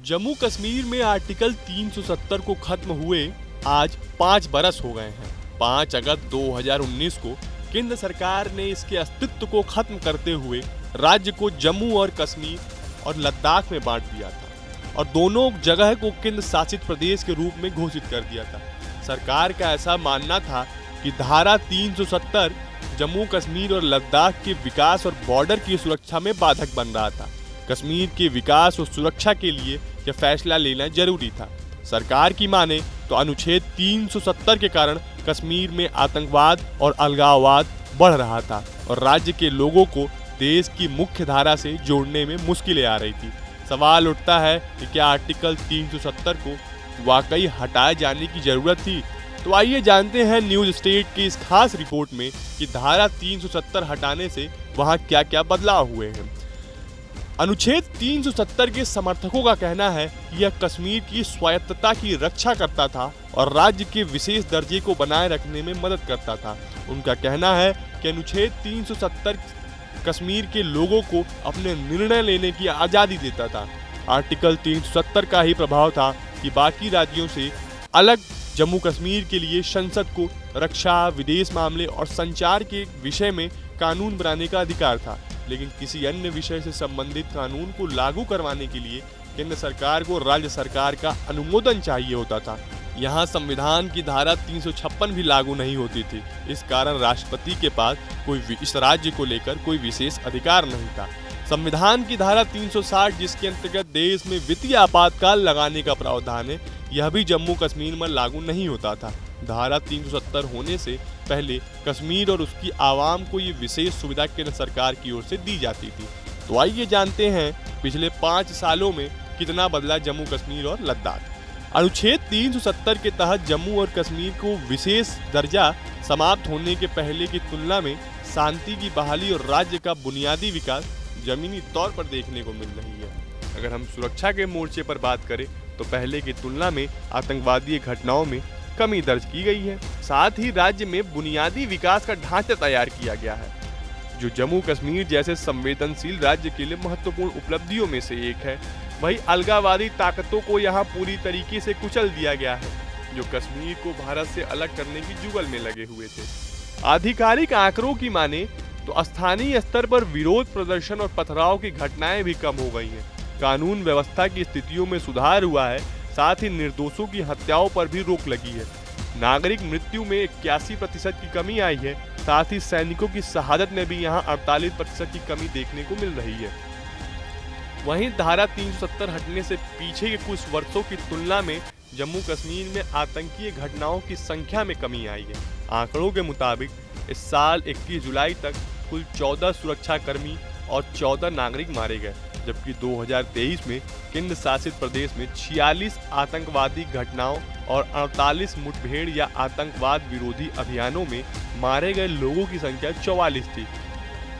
जम्मू कश्मीर में आर्टिकल 370 को खत्म हुए आज 5 बरस हो गए हैं। 5 अगस्त 2019 को केंद्र सरकार ने इसके अस्तित्व को खत्म करते हुए राज्य को जम्मू और कश्मीर और लद्दाख में बांट दिया था और दोनों जगह को केंद्र शासित प्रदेश के रूप में घोषित कर दिया था। सरकार का ऐसा मानना था कि धारा 370 जम्मू कश्मीर और लद्दाख के विकास और बॉर्डर की सुरक्षा में बाधक बन रहा था। कश्मीर के विकास और सुरक्षा के लिए यह फैसला लेना जरूरी था। सरकार की माने तो अनुच्छेद 370 के कारण कश्मीर में आतंकवाद और अलगाववाद बढ़ रहा था और राज्य के लोगों को देश की मुख्य धारा से जोड़ने में मुश्किलें आ रही थी। सवाल उठता है कि क्या आर्टिकल 370 को वाकई हटाए जाने की जरूरत थी? तो आइए जानते हैं न्यूज स्टेट की इस खास रिपोर्ट में कि धारा 370 हटाने से वहां क्या क्या बदलाव हुए हैं। अनुच्छेद 370 के समर्थकों का कहना है कि यह कश्मीर की स्वायत्तता की रक्षा करता था और राज्य के विशेष दर्जे को बनाए रखने में मदद करता था। उनका कहना है कि अनुच्छेद 370 कश्मीर के लोगों को अपने निर्णय लेने की आज़ादी देता था। आर्टिकल 370 का ही प्रभाव था कि बाकी राज्यों से अलग जम्मू कश्मीर के लिए संसद को रक्षा, विदेश मामले और संचार के विषय में कानून बनाने का अधिकार था, लेकिन किसी अन्य विषय से संबंधित कानून को लागू करवाने के लिए केंद्र सरकार को राज्य सरकार का अनुमोदन चाहिए होता था। यहाँ संविधान की धारा 356 भी लागू नहीं होती थी। इस कारण राष्ट्रपति के पास इस राज्य को लेकर कोई विशेष अधिकार नहीं था। संविधान की धारा 360 जिसके अंतर्गत देश में वित्तीय आपातकाल लगाने का प्रावधान है, यह भी जम्मू कश्मीर में लागू नहीं होता था। धारा 370 होने से पहले कश्मीर और उसकी आवाम को ये विशेष सुविधा केंद्र सरकार की ओर से दी जाती थी। तो आइए जानते हैं पिछले 5 सालों में कितना बदला जम्मू कश्मीर और लद्दाख। अनुच्छेद 370 के तहत जम्मू और कश्मीर को विशेष दर्जा समाप्त होने के पहले की तुलना में शांति की बहाली और राज्य का बुनियादी विकास जमीनी तौर पर देखने को मिल रही है। अगर हम सुरक्षा के मोर्चे पर बात करें तो पहले की तुलना में आतंकवादी घटनाओं में कमी दर्ज की गई है। साथ ही राज्य में बुनियादी विकास का ढांचा तैयार किया गया है, जो जम्मू कश्मीर जैसे संवेदनशील राज्य के लिए महत्वपूर्ण उपलब्धियों में से एक है। वहीं अलगाववादी ताकतों को यहां पूरी तरीके से कुचल दिया गया है, जो कश्मीर को भारत से अलग करने की जुगल में लगे हुए थे। आधिकारिक आंकड़ों की माने तो स्थानीय स्तर पर विरोध प्रदर्शन और पथराव की घटनाएं भी कम हो गई हैं। कानून व्यवस्था की स्थितियों में सुधार हुआ है, साथ ही निर्दोषों की हत्याओं पर भी रोक लगी है। नागरिक मृत्यु में 81% की कमी आई है। साथ ही सैनिकों की शहादत में भी यहां 48% की कमी देखने को मिल रही है। वहीं धारा 370 हटने से पीछे के कुछ वर्षों की तुलना में जम्मू कश्मीर में आतंकीय घटनाओं की संख्या में कमी आई है। आंकड़ों के मुताबिक इस साल 21 जुलाई तक कुल 14 सुरक्षाकर्मी और 14 नागरिक मारे गए, जबकि 2023 में केंद्र शासित प्रदेश में 46 आतंकवादी घटनाओं और 48 मुठभेड़ या आतंकवाद विरोधी अभियानों में मारे गए लोगों की संख्या 44 थी,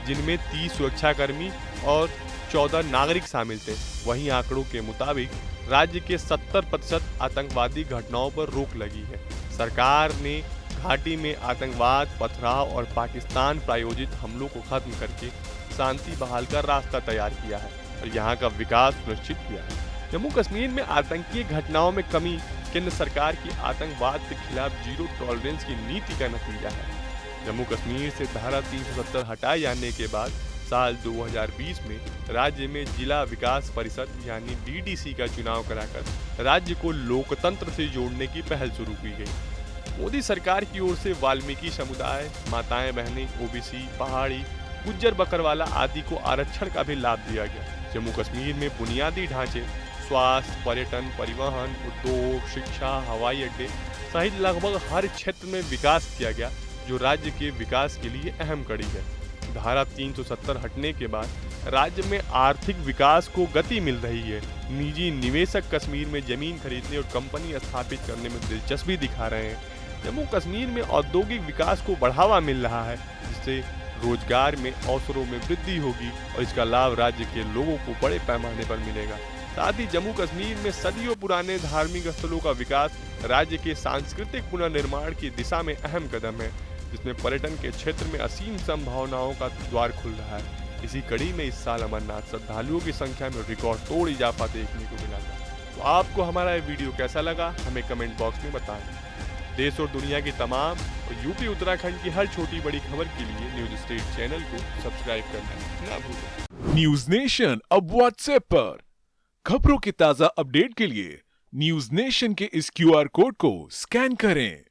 जिनमें 30 सुरक्षाकर्मी और 14 नागरिक शामिल थे। वहीं आंकड़ों के मुताबिक राज्य के 70% आतंकवादी घटनाओं पर रोक लगी है। सरकार ने घाटी में आतंकवाद, पथराव और पाकिस्तान प्रायोजित हमलों को खत्म करके शांति बहाल का रास्ता तैयार किया है और यहाँ का विकास सुनिश्चित किया है। जम्मू कश्मीर में आतंकीय घटनाओं में कमी केंद्र सरकार की आतंकवाद के खिलाफ जीरो टॉलरेंस की नीति का नतीजा है। जम्मू कश्मीर से धारा 370 हटाए जाने के बाद साल 2020 में राज्य में जिला विकास परिषद यानी डीडीसी का चुनाव कराकर राज्य को लोकतंत्र से जोड़ने की पहल शुरू की गई। मोदी सरकार की ओर से वाल्मीकि समुदाय, माताएं बहनें, ओबीसी, पहाड़ी, गुज्जर बकरवाला आदि को आरक्षण का भी लाभ दिया गया। जम्मू कश्मीर में बुनियादी ढांचे, स्वास्थ्य, पर्यटन, परिवहन, उद्योग, शिक्षा, हवाई अड्डे सहित लगभग हर क्षेत्र में विकास किया गया, जो राज्य के विकास के लिए अहम कड़ी है। धारा 370 हटने के बाद राज्य में आर्थिक विकास को गति मिल रही है। निजी निवेशक कश्मीर में जमीन खरीदने और कंपनी स्थापित करने में दिलचस्पी दिखा रहे हैं। जम्मू कश्मीर में औद्योगिक विकास को बढ़ावा मिल रहा है, जिससे रोजगार में अवसरों में वृद्धि होगी और इसका लाभ राज्य के लोगों को बड़े पैमाने पर मिलेगा। साथ ही जम्मू कश्मीर में सदियों पुराने धार्मिक स्थलों का विकास राज्य के सांस्कृतिक पुनर्निर्माण की दिशा में अहम कदम है, जिसमें पर्यटन के क्षेत्र में असीम संभावनाओं का द्वार खुल रहा है। इसी कड़ी में इस साल अमरनाथ श्रद्धालुओं की संख्या में रिकॉर्ड तोड़ इजाफा देखने को मिला था। तो आपको हमारा ये वीडियो कैसा लगा हमें कमेंट बॉक्स में बताएं। देश और दुनिया की तमाम और यूपी उत्तराखंड की हर छोटी बड़ी खबर के लिए न्यूज स्टेट चैनल को सब्सक्राइब करना ना भूलें। न्यूज नेशन अब व्हाट्सएप पर खबरों के ताजा अपडेट के लिए न्यूज नेशन के इस QR कोड को स्कैन करें।